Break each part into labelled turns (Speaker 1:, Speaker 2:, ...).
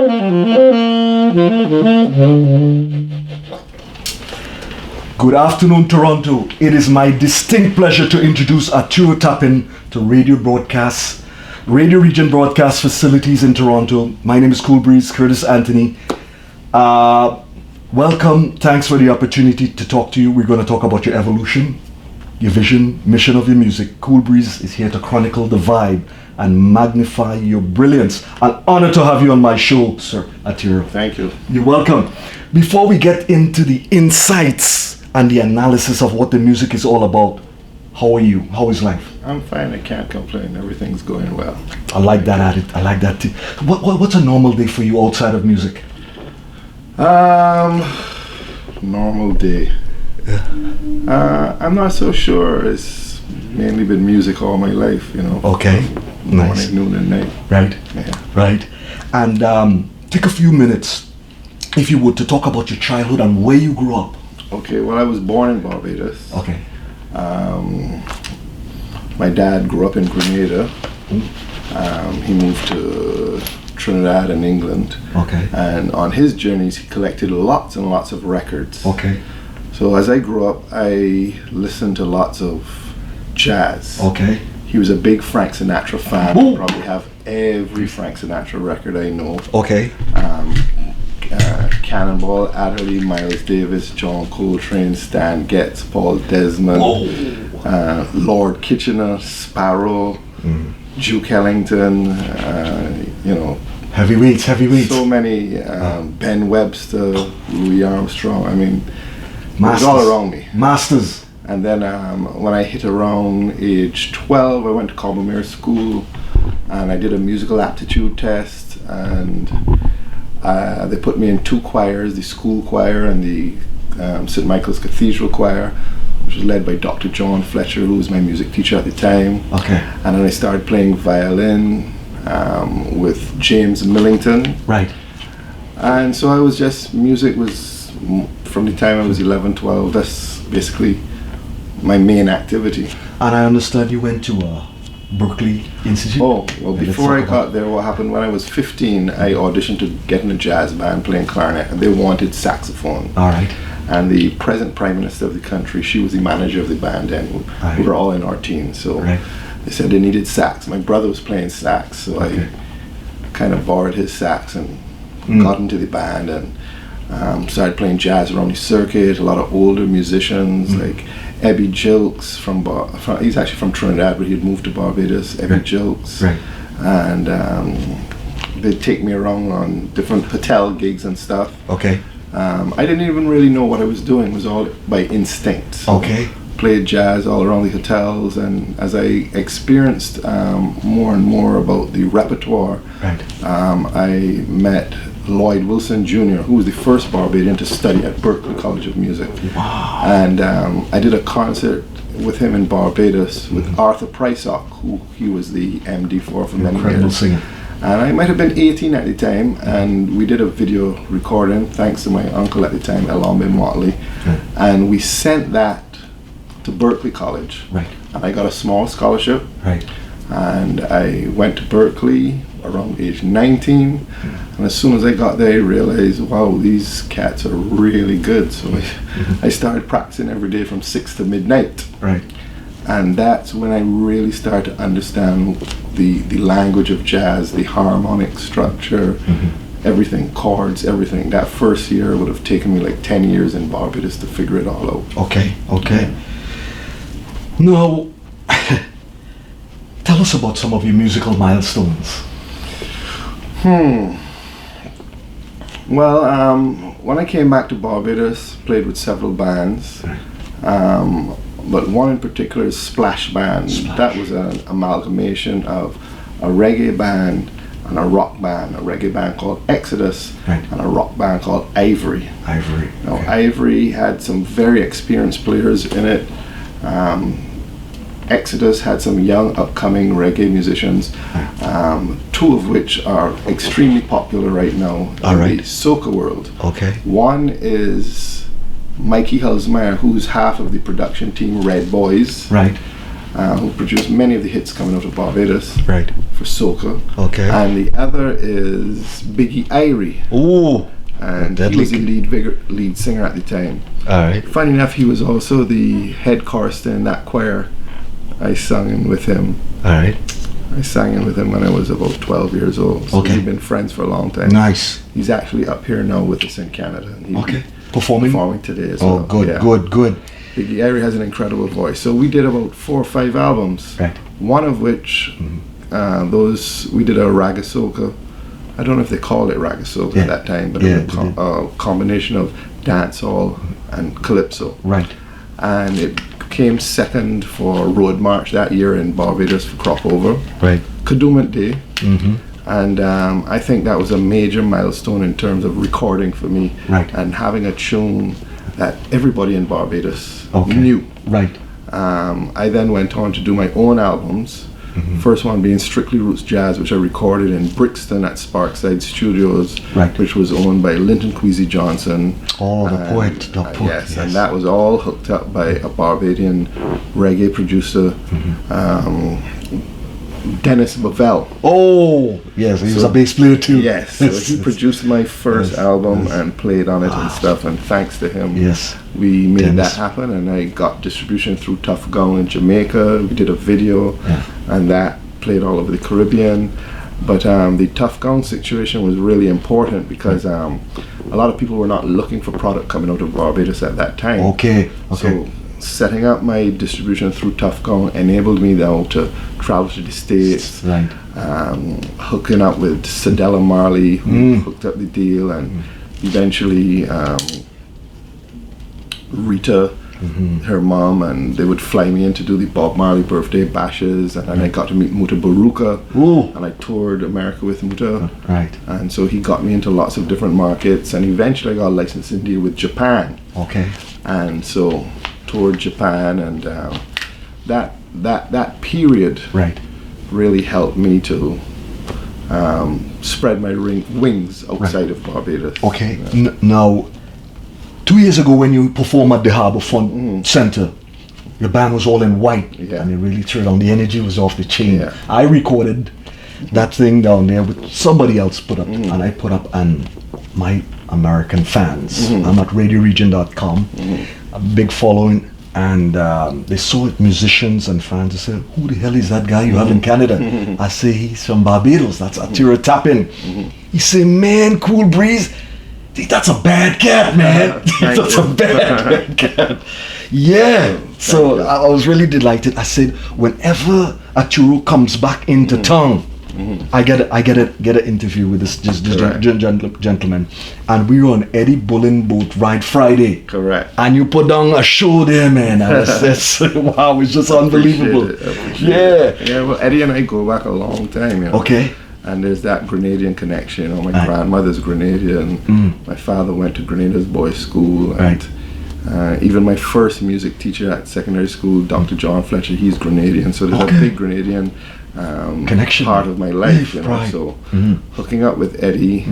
Speaker 1: Good afternoon, Toronto. It is my distinct pleasure to introduce Arturo Tappin to Radioregent broadcast facilities in Toronto. My name is KoolBreeze, Curtis Anthony. Welcome. Thanks for the opportunity to talk to you. We're going to talk about your evolution, your vision, mission of your music. KoolBreeze is here to chronicle the vibe and magnify your brilliance. An honor to have you on my show, Sir Arturo.
Speaker 2: Thank you.
Speaker 1: You're welcome. Before we get into the insights and the analysis of what the music is all about, how are you? How is life?
Speaker 2: I'm fine. I can't complain. Everything's going well.
Speaker 1: I like that attitude. I like that too. What's a normal day for you outside of music?
Speaker 2: Normal day.
Speaker 1: Yeah.
Speaker 2: I'm not so sure. It's mainly been music all my life, you know.
Speaker 1: Okay. Nice.
Speaker 2: Morning, noon, and night.
Speaker 1: Right.
Speaker 2: Yeah.
Speaker 1: Right. And take a few minutes, if you would, to talk about your childhood and where you grew up.
Speaker 2: Okay. Well, I was born in Barbados.
Speaker 1: Okay.
Speaker 2: My dad grew up in Grenada. He moved to Trinidad and England.
Speaker 1: Okay.
Speaker 2: And on his journeys, he collected lots and lots of records.
Speaker 1: Okay.
Speaker 2: So as I grew up, I listened to lots of jazz.
Speaker 1: Okay.
Speaker 2: He was a big Frank Sinatra fan.
Speaker 1: Ooh.
Speaker 2: I probably have every Frank Sinatra record I know.
Speaker 1: Okay.
Speaker 2: Cannonball Adderley, Miles Davis, John Coltrane, Stan Getz, Paul Desmond, Lord Kitchener, Sparrow, Duke Ellington, you know.
Speaker 1: Heavyweights.
Speaker 2: So many, Ben Webster, Louis Armstrong, I mean, it was
Speaker 1: Masters.
Speaker 2: all around me.
Speaker 1: Masters.
Speaker 2: And then when I hit around age 12, I went to Cobblemere School and I did a musical aptitude test, and they put me in two choirs, the school choir and the St. Michael's Cathedral choir, which was led by Dr. John Fletcher, who was my music teacher at the time.
Speaker 1: Okay.
Speaker 2: And then I started playing violin with James Millington.
Speaker 1: Right.
Speaker 2: And so I was just, music was, from the time I was 11, 12, that's basically my main activity.
Speaker 1: And I understand you went to Berkeley Institute?
Speaker 2: Oh, well, before I got there, what happened, when I was 15, I auditioned to get in a jazz band playing clarinet, and they wanted saxophone.
Speaker 1: All right.
Speaker 2: And the present Prime Minister of the country, she was the manager of the band, and we were all in our teens, so they said they needed sax. My brother was playing sax, so I kind of borrowed his sax and got into the band and started playing jazz around the circuit. A lot of older musicians, like Ebby Jilks he's actually from Trinidad, but he'd moved to Barbados. Ebby Jilks, and they'd take me around on different hotel gigs and stuff.
Speaker 1: Okay.
Speaker 2: I didn't even really know what I was doing. It was all by instinct. So
Speaker 1: Okay.
Speaker 2: Played jazz all around the hotels, and as I experienced more and more about the repertoire, I met Lloyd Wilson Jr., who was the first Barbadian to study at Berklee College of Music.
Speaker 1: Wow.
Speaker 2: And I did a concert with him in Barbados with Arthur Prysock, who he was the MD for many years.
Speaker 1: Incredible singer.
Speaker 2: And I might have been 18 at the time, and we did a video recording, thanks to my uncle at the time, Elombe Motley, and we sent that to Berklee College.
Speaker 1: Right.
Speaker 2: And I got a small scholarship.
Speaker 1: Right.
Speaker 2: And I went to Berklee around age 19, and as soon as I got there, I realized, wow, these cats are really good. So I started practicing every day from 6 to midnight.
Speaker 1: Right.
Speaker 2: And that's when I really started to understand the language of jazz, the harmonic structure, everything, chords, everything. That first year would have taken me like 10 years in Barbados to figure it all out.
Speaker 1: Okay. Now, tell us about some of your musical milestones.
Speaker 2: Well, when I came back to Barbados, played with several bands, but one in particular is Splash Band. That was an amalgamation of a reggae band and a rock band. A reggae band called Exodus and a rock band called Ivory. Now, Ivory had some very experienced players in it. Exodus had some young upcoming reggae musicians, two of which are extremely popular right now in the soca world. One is Mikey Hulsmeyer, who's half of the production team Red Boys. who produced many of the hits coming out of Barbados.
Speaker 1: Right.
Speaker 2: For soca.
Speaker 1: Okay.
Speaker 2: And the other is Biggie Irie.
Speaker 1: Ooh.
Speaker 2: And he was the lead singer at the time.
Speaker 1: All right.
Speaker 2: Funny enough, he was also the head chorister in that choir. I sang in with him.
Speaker 1: All right.
Speaker 2: I sang in with him when I was about 12 years old. So we've been friends for a long time.
Speaker 1: Nice.
Speaker 2: He's actually up here now with us in Canada. And he's performing today as well.
Speaker 1: Oh, good, good.
Speaker 2: Biggie Irie has an incredible voice. So we did about 4 or 5 albums.
Speaker 1: Right.
Speaker 2: One of which, we did a ragga soca. I don't know if they called it ragga soca at that time, but it was a combination of dancehall and calypso.
Speaker 1: Right.
Speaker 2: And it came second for Road March that year in Barbados for Crop Over.
Speaker 1: Right.
Speaker 2: Kadooment Day. Mm-hmm. And I think that was a major milestone in terms of recording for me.
Speaker 1: Right.
Speaker 2: And having a tune that everybody in Barbados knew.
Speaker 1: Right.
Speaker 2: I then went on to do my own albums. Mm-hmm. First one being Strictly Roots Jazz, which I recorded in Brixton at Sparkside Studios, which was owned by Linton Kwesi Johnson.
Speaker 1: Oh, the poet.
Speaker 2: Yes, and that was all hooked up by a Barbadian reggae producer, Dennis Bovell.
Speaker 1: Oh, yes, he was a bass player too.
Speaker 2: Yes, so he produced my first album and played on it and stuff, and thanks to him, we made that happen, and I got distribution through Tough Gong in Jamaica. We did a video, and that played all over the Caribbean. But the Tough Gong situation was really important because a lot of people were not looking for product coming out of Barbados at that time.
Speaker 1: Okay.
Speaker 2: So setting up my distribution through Tough Gong enabled me now to travel to the States, hooking up with Sadella Marley, who hooked up the deal, and eventually Rita, her mom, and they would fly me in to do the Bob Marley birthday bashes, and then I got to meet Muta Baruka, and I toured America with Muta, and so he got me into lots of different markets, and eventually I got a licensing deal with Japan, and so toured Japan, and that period really helped me to spread my wings outside of Barbados.
Speaker 1: Now 2 years ago when you performed at the Harbour Front Center, your band was all in white, and it really turned on. The energy was off the chain. I recorded that thing down there with somebody else put up, and I put up, and my American fans, I'm at Radioregent.com, a big following, and they saw it, musicians and fans. They said, who the hell is that guy you have in Canada? I say, he's from Barbados, that's Arturo Tappin. He said, man, KoolBreeze, that's a bad cat, man. That's a bad cat. So I was really delighted. I said, whenever Arturo comes back into town, I get an interview with this gentleman, and we were on Eddie Bullen Boat Ride Friday.
Speaker 2: Correct.
Speaker 1: And you put down a show there, man. And it's wow, it's just unbelievable.
Speaker 2: Well, Eddie and I go back a long time, you know. And there's that Grenadian connection, you know. My grandmother's Grenadian. My father went to Grenada's boys' school, and even my first music teacher at secondary school, Dr. John Fletcher, he's Grenadian. So there's a big Grenadian connection part of my life, you know. So hooking up with Eddie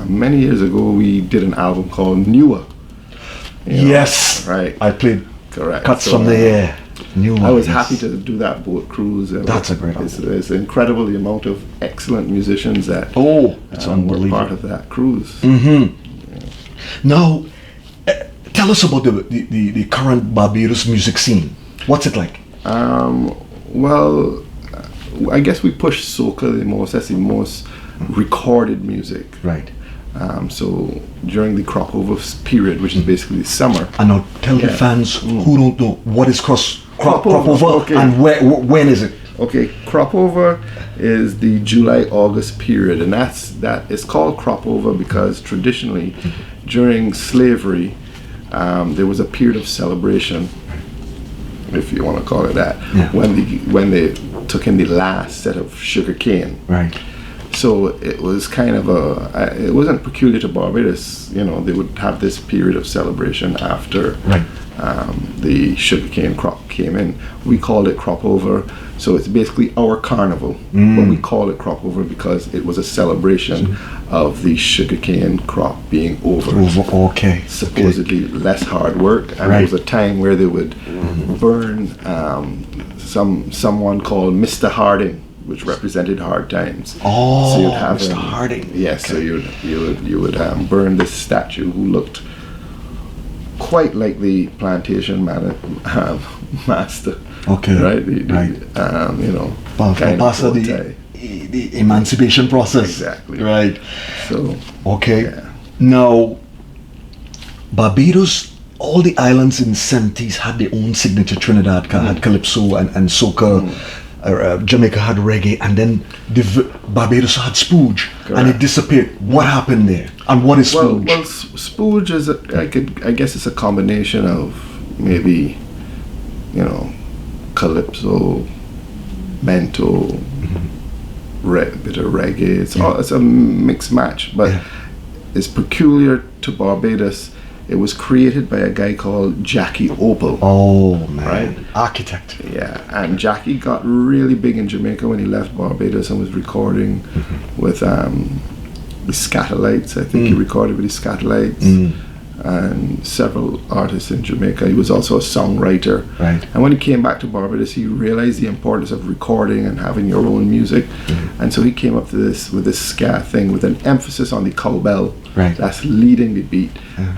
Speaker 2: many years ago, we did an album called Newer.
Speaker 1: I played cuts from the air.
Speaker 2: I was happy to do that boat cruise.
Speaker 1: That's a great album.
Speaker 2: It's incredible the amount of excellent musicians that
Speaker 1: it's unbelievable.
Speaker 2: were part of that cruise.
Speaker 1: Now, tell us about the current Barbados music scene. What's it like?
Speaker 2: Well, I guess we push soca the most. That's the most recorded music. So during the crop over period, which is basically summer.
Speaker 1: And now tell the fans who don't know, what is crop over and when is it?
Speaker 2: Crop over is the July-August period, and it's called crop over because traditionally during slavery there was a period of celebration, if you want to call it that, when they took in the last set of sugar cane. So it was kind of it wasn't peculiar to Barbados, you know. They would have this period of celebration after the sugarcane crop came in. We called it crop over, so it's basically our carnival, but we call it crop over because it was a celebration of the sugarcane crop being over. Supposedly less hard work, and it was a time where they would burn someone called Mr. Harding, which represented hard times.
Speaker 1: Oh,
Speaker 2: so you'd have
Speaker 1: Mr. Harding.
Speaker 2: Yes,
Speaker 1: okay.
Speaker 2: so you would burn this statue who looked quite like the plantation master.
Speaker 1: Okay.
Speaker 2: Right.
Speaker 1: Part of the emancipation process.
Speaker 2: Exactly.
Speaker 1: Right.
Speaker 2: So.
Speaker 1: Okay.
Speaker 2: Yeah.
Speaker 1: Now, Barbados, all the islands in the 70s had their own signature. Trinidad had calypso and soca. Jamaica had reggae, and then Barbados had spooge. Correct. And it disappeared. What happened there? And what is spooge?
Speaker 2: Well, spooge is I guess it's a combination of maybe, calypso, mento, bit of reggae. It's a mixed match, but it's peculiar to Barbados. It was created by a guy called Jackie Opal.
Speaker 1: Oh man,
Speaker 2: right?
Speaker 1: Architect.
Speaker 2: Yeah, and Jackie got really big in Jamaica when he left Barbados and was recording with the Scatterlights. I think he recorded with the Scatterlights and several artists in Jamaica. He was also a songwriter.
Speaker 1: Right.
Speaker 2: And when he came back to Barbados, he realized the importance of recording and having your own music. And so he came up to this with this ska thing with an emphasis on the cowbell.
Speaker 1: Right.
Speaker 2: That's leading the beat,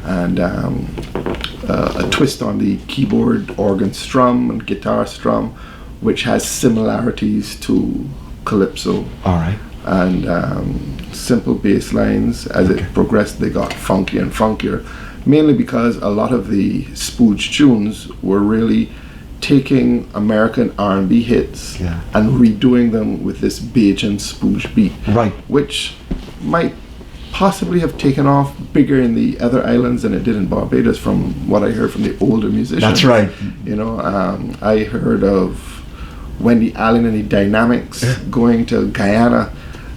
Speaker 2: and a twist on the keyboard, organ strum, and guitar strum, which has similarities to calypso.
Speaker 1: All right.
Speaker 2: And simple bass lines. As it progressed, they got funkier and funkier, mainly because a lot of the spooge tunes were really taking American R&B hits and redoing them with this Bajan spooge beat,
Speaker 1: right? Which
Speaker 2: might possibly have taken off bigger in the other islands than it did in Barbados, from what I heard from the older musicians.
Speaker 1: That's right.
Speaker 2: I heard of Wendy Allen and the Dynamics going to Guyana,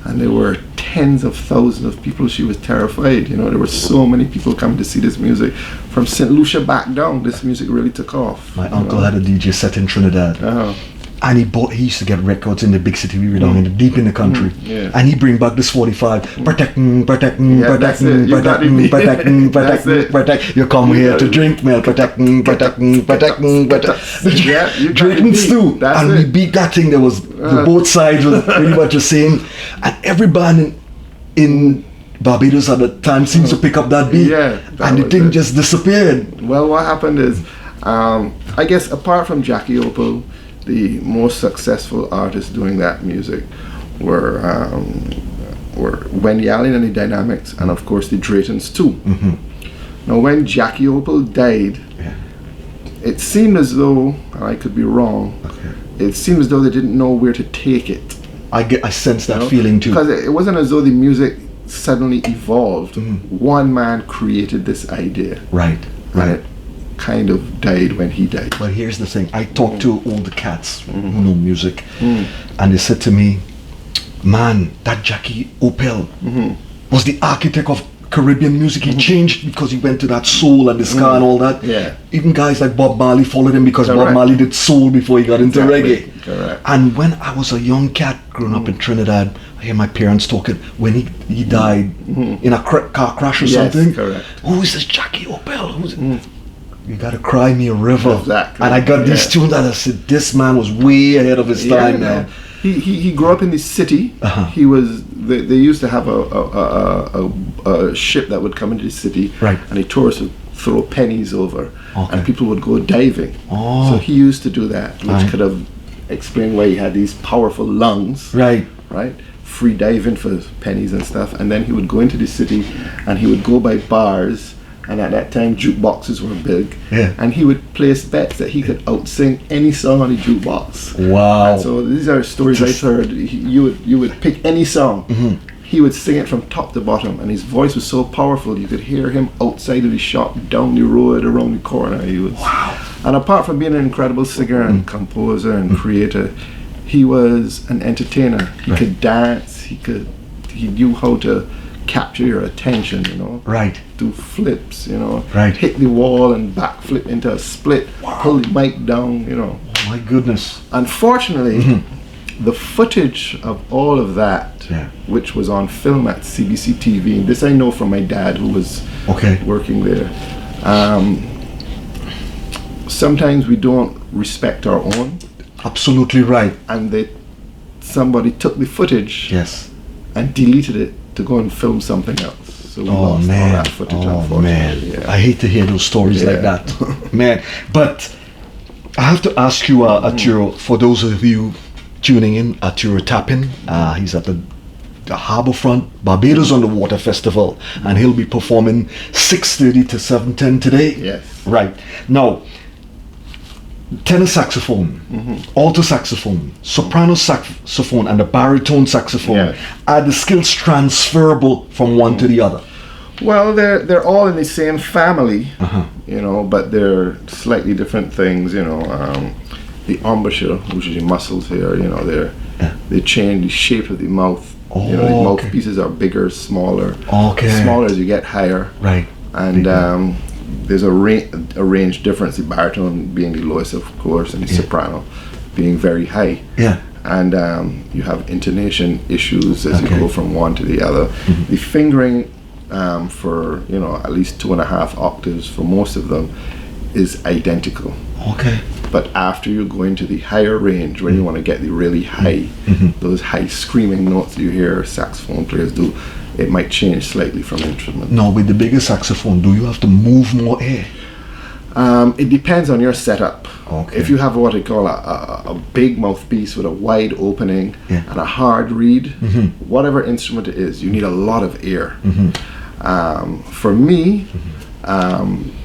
Speaker 2: and there were tens of thousands of people. She was terrified. There were so many people coming to see this music. From St. Lucia back down, this music really took off.
Speaker 1: My uncle had a DJ set in Trinidad. And he used to get records in the big city we were down in, deep in the country. And he bring back this 45. Protect. You come here to drink milk. Protect. Drinking stew. And we beat that thing. There was both sides was pretty much the same. And every band in Barbados at the time seems to pick up that beat. And the thing just disappeared.
Speaker 2: Well, what happened is, I guess apart from Jackie Opal, the most successful artists doing that music were Wendy Allen and the Dynamics, and of course the Draytons too. Now, when Jackie Opal died, it seemed as though, and I could be wrong, it seemed as though they didn't know where to take it.
Speaker 1: I sense that feeling too.
Speaker 2: Because it wasn't as though the music suddenly evolved. One man created this idea.
Speaker 1: Right.
Speaker 2: And it kind of died when he died.
Speaker 1: But here's the thing. I talked to all the cats who know music, and they said to me, man, that Jackie Opal was the architect of Caribbean music. He changed because he went to that soul and the ska and all that. Even guys like Bob Marley followed him because Bob Marley did soul before he got into reggae. And when I was a young cat growing up in Trinidad, I hear my parents talking when he died in a car crash or something. Who is this Jackie Opal? Who's it? You gotta cry me a river. And I got these tunes and I said, this man was way ahead of his time now.
Speaker 2: He grew up in the city. He was. They used to have a ship that would come into the city, and the tourists would throw pennies over, and people would go diving. So he used to do that, which could have explained why he had these powerful lungs. Right. Free diving for pennies and stuff, and then he would go into the city, and he would go by bars. And at that time, jukeboxes were big. And he would place bets that he could outsing any song on the jukebox. Wow! And so these are stories I've heard. You would pick any song. He would sing it from top to bottom, and his voice was so powerful you could hear him outside of the shop, down the road, around the corner. He was. Wow! And apart from being an incredible singer and composer and creator, he was an entertainer. He could dance. He knew how to capture your attention, do flips, hit the wall and backflip into a split, pull the mic down, Oh
Speaker 1: my goodness.
Speaker 2: Unfortunately, the footage of all of that, which was on film at CBC TV, and this I know from my dad who was working there, sometimes we don't respect our own.
Speaker 1: Absolutely right.
Speaker 2: And somebody took the footage
Speaker 1: Yes.
Speaker 2: and deleted it to go and film something else. So we lost all that footage, unfortunately.
Speaker 1: Man. I hate to hear those stories like that. Man. But I have to ask you, Arturo, for those of you tuning in, Arturo Tappin, he's at the Harbourfront Barbados Underwater Festival, and he'll be performing 6:30 to 7:10 today.
Speaker 2: Yes.
Speaker 1: Right. Now, tenor saxophone, alto saxophone, soprano saxophone, and the baritone saxophone, are the skills transferable from one to the other?
Speaker 2: Well, they're all in the same family, you know, but they're slightly different things, you know. The embouchure, which is the muscles here, you know, they change the shape of the mouth. You know, the mouthpieces are bigger, smaller. Smaller as you get higher.
Speaker 1: Right.
Speaker 2: And there's a range difference, the baritone being the lowest, of course, and the soprano being very high.
Speaker 1: Yeah.
Speaker 2: And you have intonation issues as you go from one to the other. The fingering for, you know, at least 2.5 octaves for most of them is identical.
Speaker 1: Okay.
Speaker 2: But after you go into the higher range, when you want to get the really high, those high screaming notes you hear saxophone players do, it might change slightly from instrument.
Speaker 1: Now, with the bigger saxophone, do you have to move more air?
Speaker 2: It depends on your setup.
Speaker 1: Okay.
Speaker 2: If you have what I call a big mouthpiece with a wide opening and a hard reed, whatever instrument it is, you need a lot of air. For me,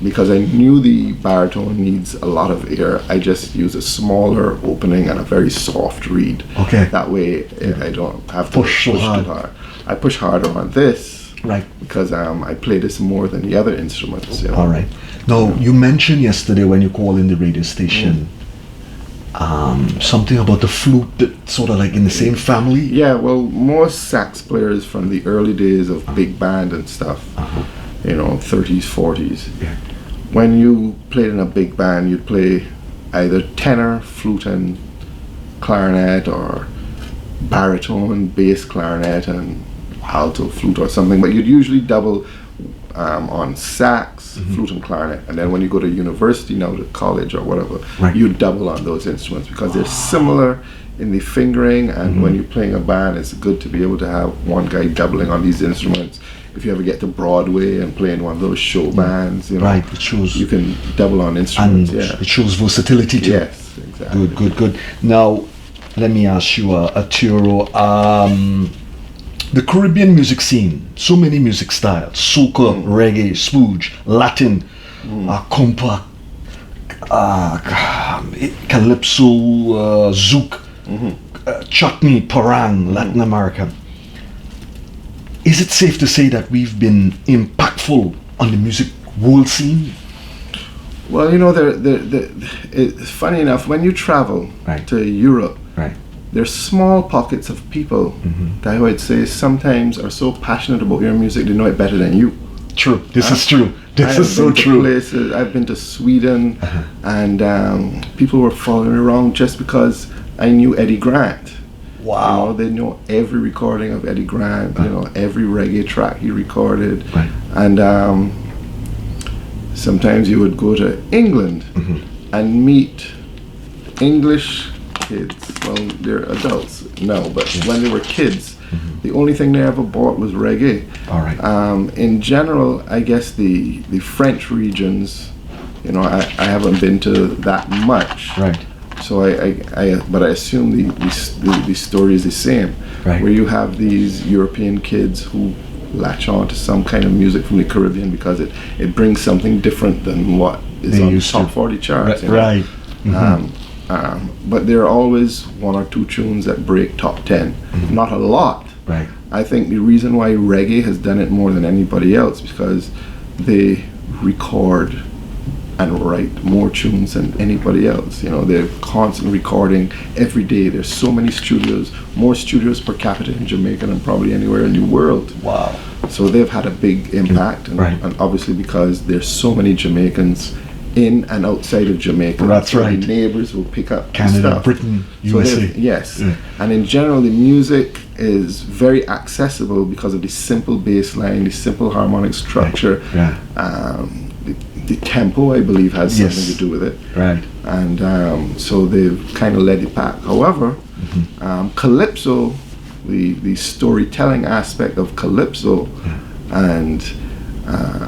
Speaker 2: because I knew the baritone needs a lot of air, I just use a smaller opening and a very soft reed.
Speaker 1: Okay.
Speaker 2: That way I don't have to push too hard. I push harder on this,
Speaker 1: right?
Speaker 2: Because I play this more than the other instruments. You know?
Speaker 1: All right. Now, you mentioned yesterday when you called in the radio station something about the flute that sort of like in the same family.
Speaker 2: Yeah. Well, most sax players from the early days of big band and stuff. You know, 30s, 40s.
Speaker 1: Yeah.
Speaker 2: When you played in a big band, you'd play either tenor, flute, and clarinet, or baritone, bass, clarinet, and alto, flute, or something. But you'd usually double on sax, flute, and clarinet. And then when you go to university now, to college or whatever, you double on those instruments because they're similar in the fingering. And when you're playing a band, it's good to be able to have one guy doubling on these instruments. If you ever get to Broadway and play in one of those show bands, you know,
Speaker 1: it shows
Speaker 2: you can double on instruments.
Speaker 1: And it shows versatility too.
Speaker 2: Yes, exactly.
Speaker 1: Good. Now, let me ask you, Arturo, the Caribbean music scene, so many music styles: soca, reggae, spooge, Latin, compa, calypso, zouk, chutney, parang, Latin American. Is it safe to say that we've been impactful on the music world scene?
Speaker 2: Well, you know, it's funny enough, when you travel to Europe, there's small pockets of people that I would say sometimes are so passionate about your music, they know it better than you.
Speaker 1: True. This is true. This is so true.
Speaker 2: I've been to Sweden, and people were following me around just because I knew Eddie Grant.
Speaker 1: Wow.
Speaker 2: You know, they know every recording of Eddie Grant, you know, every reggae track he recorded. And sometimes you would go to England and meet English kids. Well, they're adults now, but when they were kids, the only thing they ever bought was reggae.
Speaker 1: All right.
Speaker 2: In general, I guess the French regions, you know, I haven't been to that much.
Speaker 1: Right.
Speaker 2: So but I assume the story is the same, where you have these European kids who latch on to some kind of music from the Caribbean because it brings something different than what is on the top 40 charts.
Speaker 1: Right.
Speaker 2: But there are always one or two tunes that break top 10. Not a lot.
Speaker 1: Right.
Speaker 2: I think the reason why reggae has done it more than anybody else because they record and write more tunes than anybody else. You know, they're constantly recording every day. There's so many studios, more studios per capita in Jamaica than probably anywhere in the world.
Speaker 1: Wow.
Speaker 2: So they've had a big impact, and obviously because there's so many Jamaicans in and outside of Jamaica.
Speaker 1: That's right.
Speaker 2: The neighbors will pick up
Speaker 1: Canada,
Speaker 2: stuff.
Speaker 1: Britain, USA.
Speaker 2: Yes. And in general, the music is very accessible because of the simple bass line, the simple harmonic structure. The tempo, I believe, has something to do with it.
Speaker 1: Right.
Speaker 2: and so they've kind of led the pack. However, calypso, the storytelling aspect of calypso, and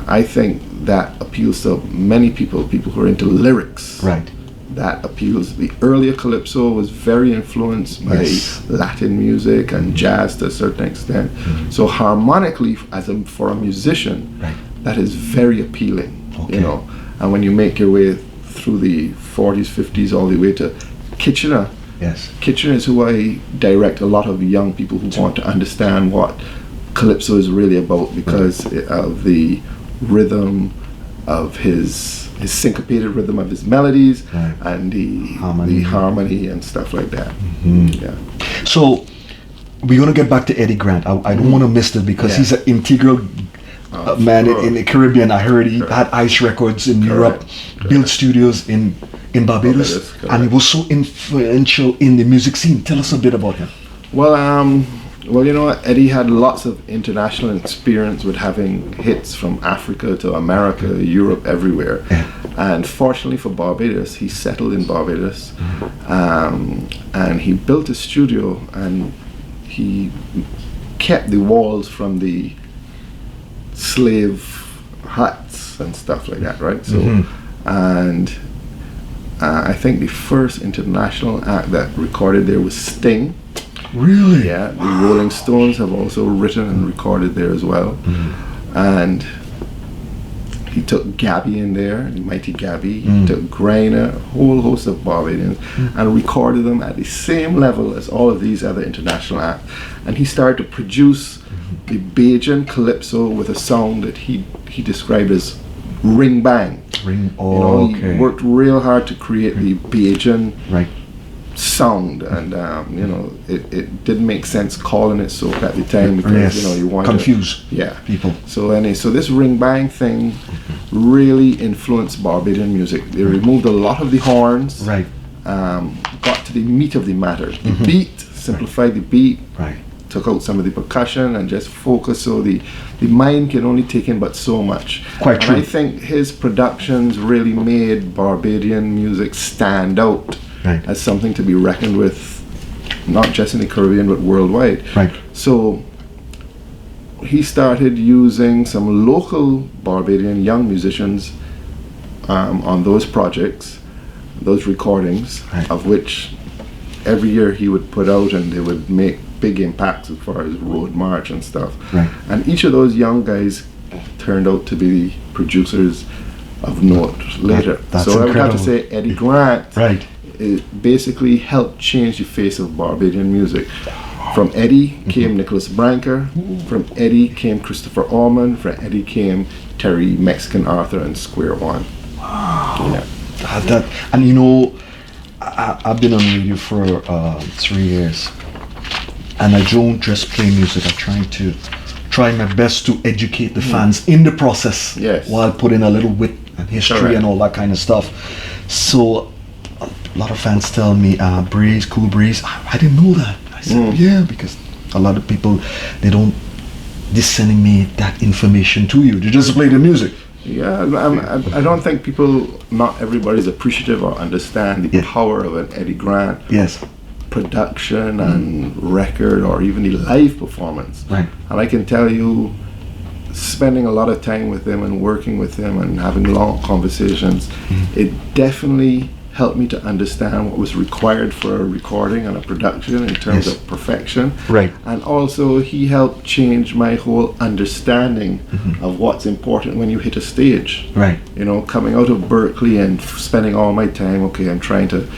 Speaker 2: I think that appeals to many people who are into lyrics.
Speaker 1: Right.
Speaker 2: That appeals. The earlier calypso was very influenced by Latin music and jazz to a certain extent. So harmonically, for a musician, that is very appealing.
Speaker 1: Okay.
Speaker 2: You know, and when you make your way through the 40s, 50s, all the way to Kitchener.
Speaker 1: Yes.
Speaker 2: Kitchener is who I direct a lot of young people who want to understand what calypso is really about, because of the rhythm of his syncopated rhythm of his melodies, and the harmony and stuff like that. Yeah.
Speaker 1: So we're gonna get back to Eddie Grant. I don't want to miss it, because he's an integral man in the Caribbean. I heard he had Ice Records in Europe, built studios in Barbados, and he was so influential in the music scene. Tell us a bit about him.
Speaker 2: Well, you know, Eddie had lots of international experience with having hits from Africa to America, Europe, everywhere. And fortunately for Barbados, he settled in Barbados, and he built a studio, and he kept the walls from the slave huts and stuff like that, right? So, and I think the first international act that recorded there was Sting.
Speaker 1: Really?
Speaker 2: Yeah, the Rolling Stones have also written and recorded there as well. And he took Gabby in there, the mighty Gabby. He took Greiner, a whole host of Barbadians, and recorded them at the same level as all of these other international acts. And he started to produce the Bajan calypso with a sound that he described as ring bang. He worked real hard to create the Bajan sound, and you know, it didn't make sense calling it so at the time, because you know, you want
Speaker 1: confuse people.
Speaker 2: So this ring bang thing really influenced Barbadian music. They removed a lot of the horns, got to the meat of the matter, the beat, simplified the beat, took out some of the percussion and just focused, so the mind can only take in but so much.
Speaker 1: Quite true.
Speaker 2: I think his productions really made Barbadian music stand out as something to be reckoned with, not just in the Caribbean but worldwide. So he started using some local Barbadian young musicians on those projects, those recordings, of which every year he would put out, and they would make big impacts as far as Road March and stuff. And each of those young guys turned out to be the producers of note later.
Speaker 1: That's
Speaker 2: so incredible. I would have to say Eddie Grant it basically helped change the face of Barbadian music. From Eddie came Nicholas Branker, from Eddie came Christopher Allman, from Eddie came Terry Mexican Arthur and Square One.
Speaker 1: Wow. And you know, I've been on radio for 3 years, and I don't just play music. I'm trying my best to educate the fans in the process, while putting a little wit and history and all that kind of stuff. So a lot of fans tell me, Breeze, KoolBreeze, I didn't know that. I said, yeah, because a lot of people, they don't disseminate that information to you. They just play the music.
Speaker 2: Yeah, I don't think not everybody's appreciative or understand the power of an Eddie Grant production and record, or even the live performance. And I can tell you, spending a lot of time with him and working with him and having long conversations, it definitely helped me to understand what was required for a recording and a production in terms of perfection. And also he helped change my whole understanding of what's important when you hit a stage. You know, coming out of Berkeley and spending all my time, I'm trying to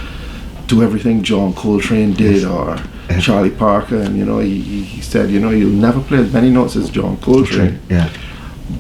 Speaker 2: do everything John Coltrane did or Charlie Parker, and you know, he said, you know, you'll never play as many notes as John Coltrane.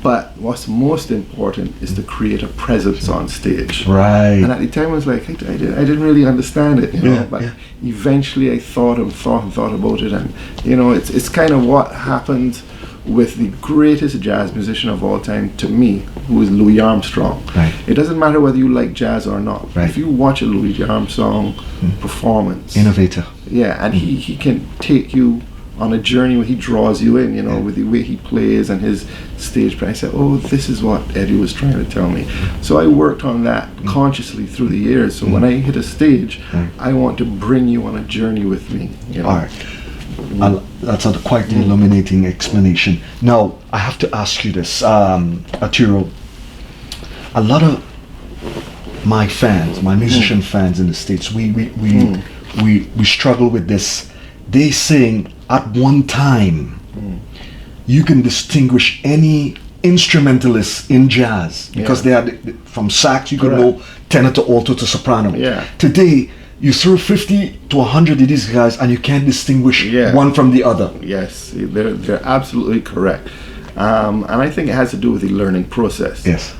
Speaker 2: But what's most important is to create a presence on stage. And at the time I was like, I didn't really understand it, you know. But eventually I thought about it, and you know, it's kind of what happened with the greatest jazz musician of all time to me, who is Louis Armstrong. It doesn't matter whether you like jazz or not. If you watch a Louis Armstrong performance,
Speaker 1: innovator.
Speaker 2: And he can take you on a journey where he draws you in, with the way he plays and his stage play. I said, oh, this is what Eddie was trying to tell me. So I worked on that consciously through the years. So when I hit a stage, I want to bring you on a journey with me.
Speaker 1: All right. That's a quite illuminating explanation. Now, I have to ask you this, Arturo. A lot of my fans, my musician fans in the States, we struggle with this. They sing at one time. You can distinguish any instrumentalist in jazz because they are from sax. You can know tenor to alto to soprano.
Speaker 2: Yeah.
Speaker 1: Today, you throw 50 to 100 of these guys, and you can't distinguish one from the other.
Speaker 2: Yes, they're absolutely correct, and I think it has to do with the learning process.
Speaker 1: Yes.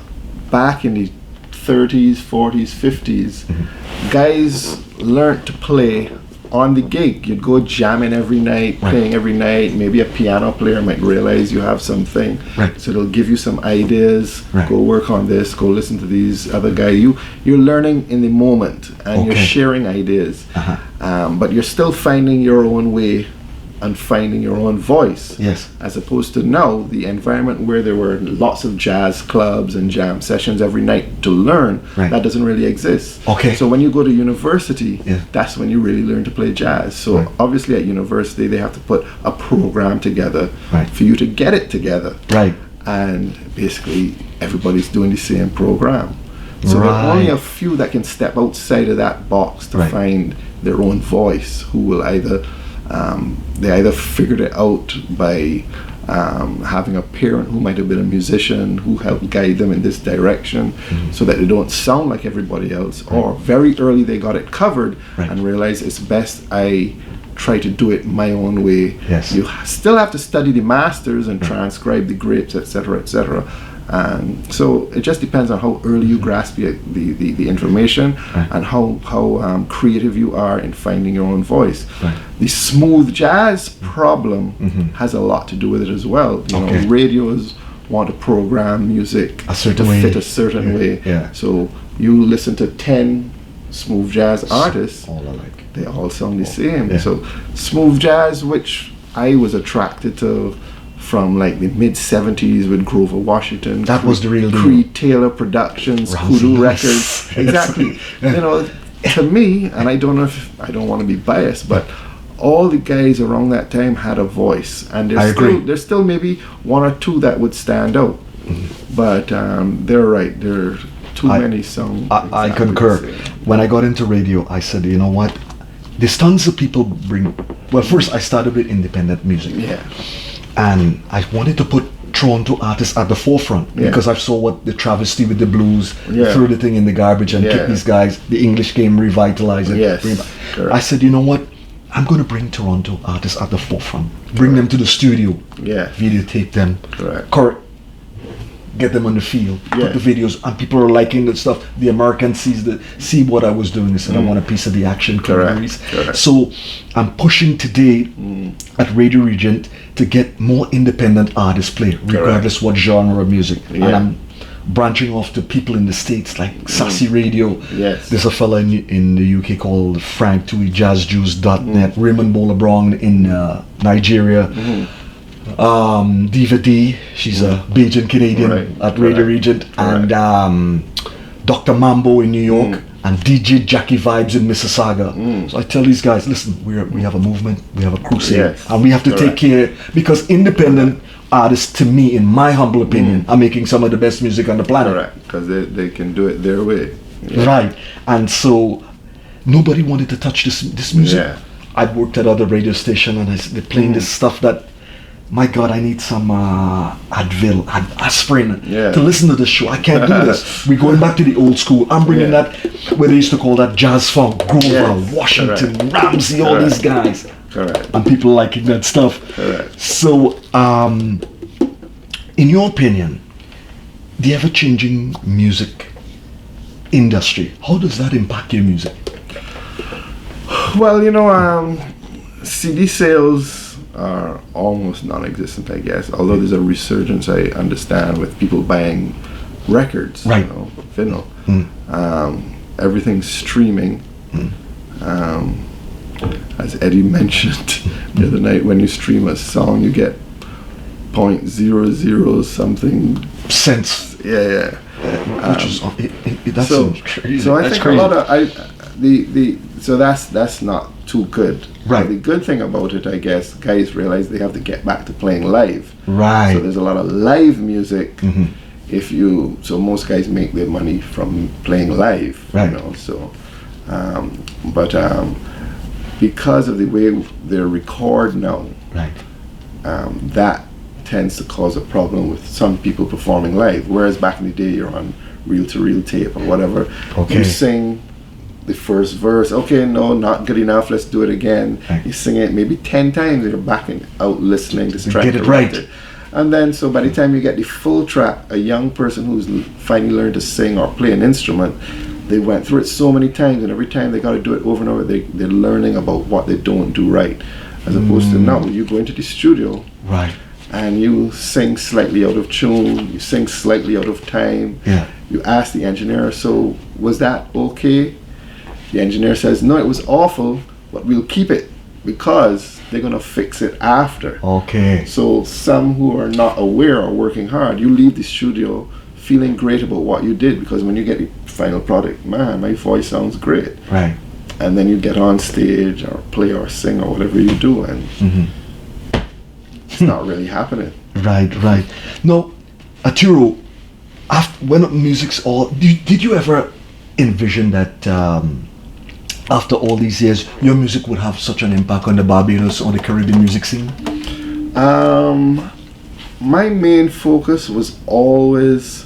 Speaker 2: Back in the 30s, 40s, 50s, guys learned to play on the gig. You'd go jamming every night, playing every night. Maybe a piano player might realize you have something, so they'll give you some ideas. Go work on this. Go listen to these other guys. You're learning in the moment, and you're sharing ideas, but you're still finding your own way and finding your own voice.
Speaker 1: Yes.
Speaker 2: As opposed to now, the environment where there were lots of jazz clubs and jam sessions every night to learn, that doesn't really exist.
Speaker 1: Okay.
Speaker 2: So when you go to university, that's when you really learn to play jazz. So obviously at university, they have to put a program together for you to get it together.
Speaker 1: Right.
Speaker 2: And basically, everybody's doing the same program. So there are only a few that can step outside of that box to find their own voice, who will they either figured it out by having a parent who might have been a musician who helped guide them in this direction so that they don't sound like everybody else, or very early they got it covered and realized it's best I try to do it my own way.
Speaker 1: Yes.
Speaker 2: You still have to study the masters and transcribe the grapes, etc., etc. So it just depends on how early you grasp the information and how creative you are in finding your own voice. The smooth jazz problem has a lot to do with it as well. You know, radios want to program music
Speaker 1: a certain
Speaker 2: to
Speaker 1: way.
Speaker 2: fit a certain way. So you listen to 10 smooth jazz artists,
Speaker 1: all alike.
Speaker 2: They all sound the same. So smooth jazz, which I was attracted to from like the mid-70s with Grover Washington.
Speaker 1: That was the real deal.
Speaker 2: Creed Taylor Productions, Kudu Records. Exactly. You know, to me, and I don't know if I don't want to be biased, but all the guys around that time had a voice, and there's still maybe one or two that would stand out. But they're right. There are too many songs.
Speaker 1: I concur. When I got into radio, I said, you know what? There's tons of people bring. Well, first I started with independent music. And I wanted to put Toronto artists at the forefront because I saw what the travesty with the blues, threw the thing in the garbage and kicked these guys. The English game revitalized it. I said, you know what? I'm going to bring Toronto artists at the forefront. Bring them to the studio. Videotape them. Get them on the field. Put the videos, and people are liking the stuff. The Americans see what I was doing. They said, I want a piece of the action. So I'm pushing today at Radioregent to get more independent artists play, regardless what genre of music. And I'm branching off to people in the States like Sassy Radio. There's a fella in the UK called Frank Tui, JazzJuice.net, Raymond Bola Brown in Nigeria. Diva D, she's a Bajan Canadian at Radioregent, and Dr. Mambo in New York, and DJ Jackie Vibes in Mississauga. So I tell these guys, listen, we have a movement, we have a crusade, and we have to take care, because independent artists, to me, in my humble opinion, are making some of the best music on the planet.
Speaker 2: Because they can do it their way.
Speaker 1: And so nobody wanted to touch this music. I'd worked at other radio station, and they're playing this stuff that, my God, I need some Advil, aspirin to listen to this show. I can't do this. We're going back to the old school. I'm bringing that, where they used to call that jazz funk, Grover, Washington, Ramsey, all these guys. And people liking that stuff. So, in your opinion, the ever-changing music industry, how does that impact your music?
Speaker 2: Well, you know, CD sales are almost non-existent, I guess, although there's a resurgence, I understand, with people buying records, you know, vinyl. Everything's streaming, as Eddie mentioned the other night, when you stream a song, you get 0.00 something
Speaker 1: cents.
Speaker 2: Yeah.
Speaker 1: Which is that's crazy.
Speaker 2: So I
Speaker 1: that's
Speaker 2: think
Speaker 1: crazy.
Speaker 2: a lot of so that's not too good.
Speaker 1: Right.
Speaker 2: The good thing about it, I guess, guys realize they have to get back to playing live.
Speaker 1: Right.
Speaker 2: So there's a lot of live music.
Speaker 1: Mm-hmm.
Speaker 2: So most guys make their money from playing live.
Speaker 1: Right.
Speaker 2: You know. So, because of the way they record now,
Speaker 1: right.
Speaker 2: That tends to cause a problem with some people performing live. Whereas back in the day, you're on reel-to-reel tape or whatever.
Speaker 1: Okay.
Speaker 2: You sing the first verse. Okay, no, not good enough. Let's do it again.
Speaker 1: Right.
Speaker 2: You sing it maybe 10 times. You're backing out listening to track.
Speaker 1: Get it right.
Speaker 2: And then, so by the time you get the full track, a young person who's finally learned to sing or play an instrument, they went through it so many times, and every time they got to do it over and over, they're learning about what they don't do right. As opposed to now, you go into the studio,
Speaker 1: right,
Speaker 2: and you sing slightly out of tune, you sing slightly out of time.
Speaker 1: Yeah.
Speaker 2: You ask the engineer, so was that okay? The engineer says, no, it was awful, but we'll keep it because they're going to fix it after.
Speaker 1: Okay.
Speaker 2: So some who are not aware or working hard, you leave the studio feeling great about what you did, because when you get the final product, man, my voice sounds great.
Speaker 1: Right.
Speaker 2: And then you get on stage or play or sing or whatever you do, and it's not really happening.
Speaker 1: Right. No, Arturo, when music's all, did you ever envision that after all these years, your music would have such an impact on the Barbados or the Caribbean music scene?
Speaker 2: My main focus was always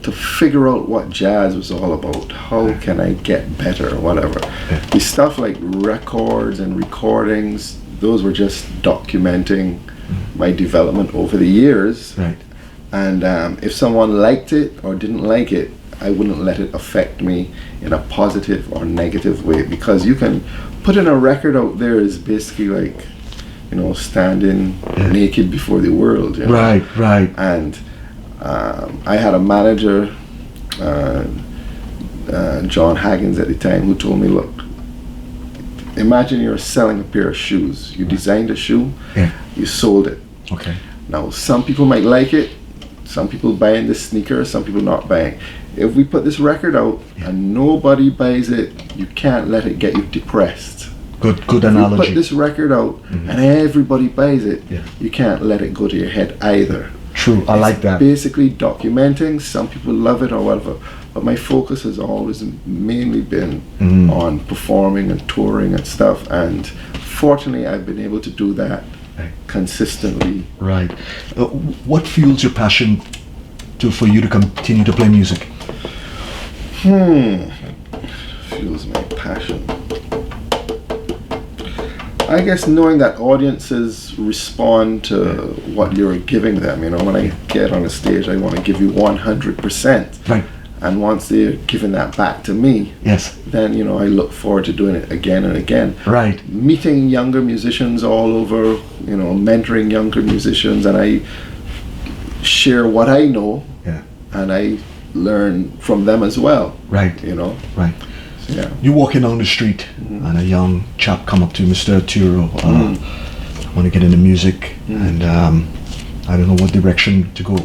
Speaker 2: to figure out what jazz was all about. How can I get better or whatever.
Speaker 1: Yeah.
Speaker 2: The stuff like records and recordings, those were just documenting my development over the years.
Speaker 1: Right.
Speaker 2: And if someone liked it or didn't like it, I wouldn't let it affect me in a positive or negative way, because you can put in a record out there is basically like, standing naked before the world.
Speaker 1: Right.
Speaker 2: And I had a manager, John Haggins at the time, who told me, look, imagine you're selling a pair of shoes. You designed a shoe, you sold it.
Speaker 1: Okay.
Speaker 2: Now, some people might like it, some people buying this sneaker, some people not buying. If we put this record out and nobody buys it, you can't let it get you depressed.
Speaker 1: Good analogy.
Speaker 2: If we put this record out and everybody buys it, you can't let it go to your head either.
Speaker 1: True, I like that.
Speaker 2: Basically documenting, some people love it or whatever, but my focus has always mainly been on performing and touring and stuff, and fortunately I've been able to do that consistently.
Speaker 1: Right. What fuels your passion for you to continue to play music?
Speaker 2: Fuels my passion. I guess knowing that audiences respond to what you're giving them. When I get on a stage, I want to give you 100%.
Speaker 1: Right.
Speaker 2: And once they're giving that back to me, then I look forward to doing it again and again.
Speaker 1: Right.
Speaker 2: Meeting younger musicians all over, mentoring younger musicians, and I share what I know, and I learn from them as well.
Speaker 1: Right. Right.
Speaker 2: Yeah.
Speaker 1: You walking down the street and a young chap come up to you, Mr. Arturo, I want to get into music, and I don't know what direction to go.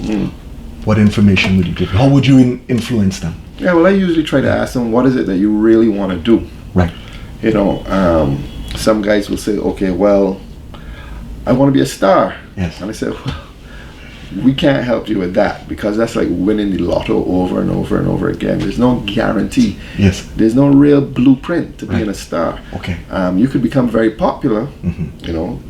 Speaker 1: What information would you give? How would you influence them?
Speaker 2: Yeah, well, I usually try to ask them, what is it that you really want to do?
Speaker 1: Right.
Speaker 2: Some guys will say, okay, well, I want to be a star.
Speaker 1: Yes.
Speaker 2: And I say, well, we can't help you with that, because that's like winning the lotto over and over and over again. There's no guarantee.
Speaker 1: Yes.
Speaker 2: There's no real blueprint to being a star.
Speaker 1: Okay.
Speaker 2: You could become very popular.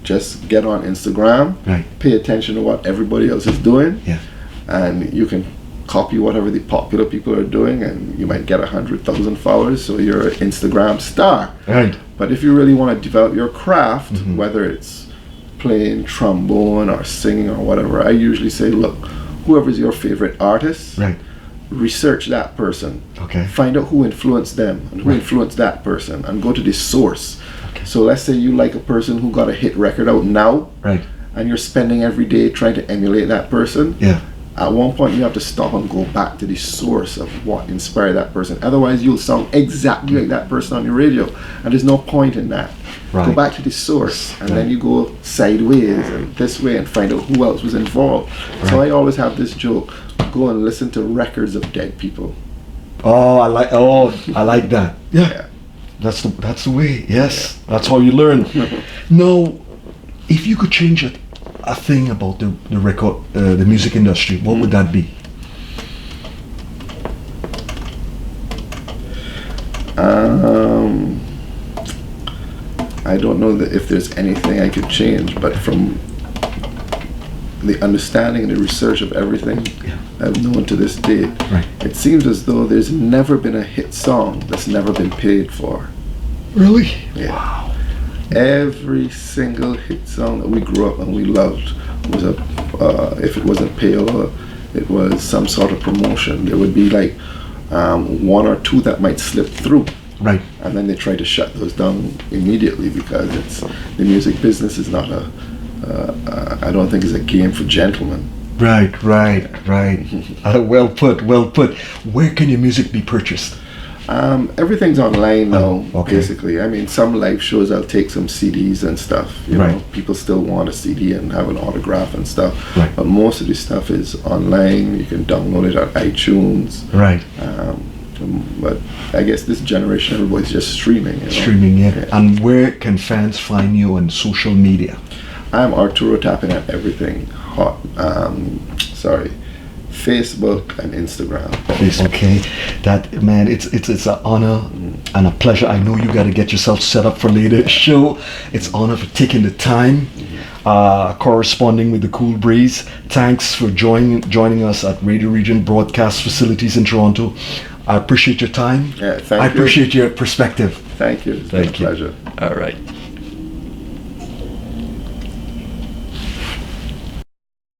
Speaker 2: Just get on Instagram.
Speaker 1: Right.
Speaker 2: Pay attention to what everybody else is doing.
Speaker 1: Yeah.
Speaker 2: And you can copy whatever the popular people are doing, and you might get 100,000 followers, so you're an Instagram star.
Speaker 1: Right.
Speaker 2: But if you really want to develop your craft, whether it's playing trombone or singing or whatever, I usually say, look, whoever's your favorite artist, research that person.
Speaker 1: Okay.
Speaker 2: Find out who influenced them and who influenced that person, and go to the source.
Speaker 1: Okay.
Speaker 2: So let's say you like a person who got a hit record out now,
Speaker 1: Right.
Speaker 2: and you're spending every day trying to emulate that person.
Speaker 1: Yeah.
Speaker 2: at one point you have to stop and go back to the source of what inspired that person. Otherwise you'll sound exactly like that person on your radio, and there's no point in that. Right. Go back to the source, and then you go sideways and this way and find out who else was involved. Right. So I always have this joke: go and listen to records of dead people.
Speaker 1: Oh, I like that. Yeah. That's the way. Yes, that's how you learn. Now, if you could change a thing about the record, the music industry, what would that be?
Speaker 2: I don't know if there's anything I could change, but from the understanding and the research of everything I've known to this date, it seems as though there's never been a hit song that's never been paid for.
Speaker 1: Really?
Speaker 2: Yeah.
Speaker 1: Wow.
Speaker 2: Every single hit song that we grew up and we loved was if it wasn't payola, it was some sort of promotion. There would be like one or two that might slip through.
Speaker 1: Right.
Speaker 2: And then they try to shut those down immediately because the music business is not I don't think it's a game for gentlemen.
Speaker 1: Right. Well put. Where can your music be purchased?
Speaker 2: Everything's online now, basically. I mean, some live shows I'll take some CDs and stuff. You know, people still want a CD and have an autograph and stuff. Right. But most of the stuff is online. You can download it on iTunes.
Speaker 1: Right.
Speaker 2: But I guess this generation, everybody's just streaming. You know?
Speaker 1: Streaming, yeah. And where can fans find you on social media?
Speaker 2: I'm Arturo Tappin at everything. Facebook and Instagram.
Speaker 1: Okay, that man, it's an honor and a pleasure. I know you got to get yourself set up for later show. It's an honor for taking the time, corresponding with the KoolBreeze. Thanks for joining us at Radioregent broadcast facilities in Toronto. I appreciate your time.
Speaker 2: Yeah, thank you.
Speaker 1: I appreciate your perspective.
Speaker 2: Thank you. It's been a pleasure.
Speaker 1: All right.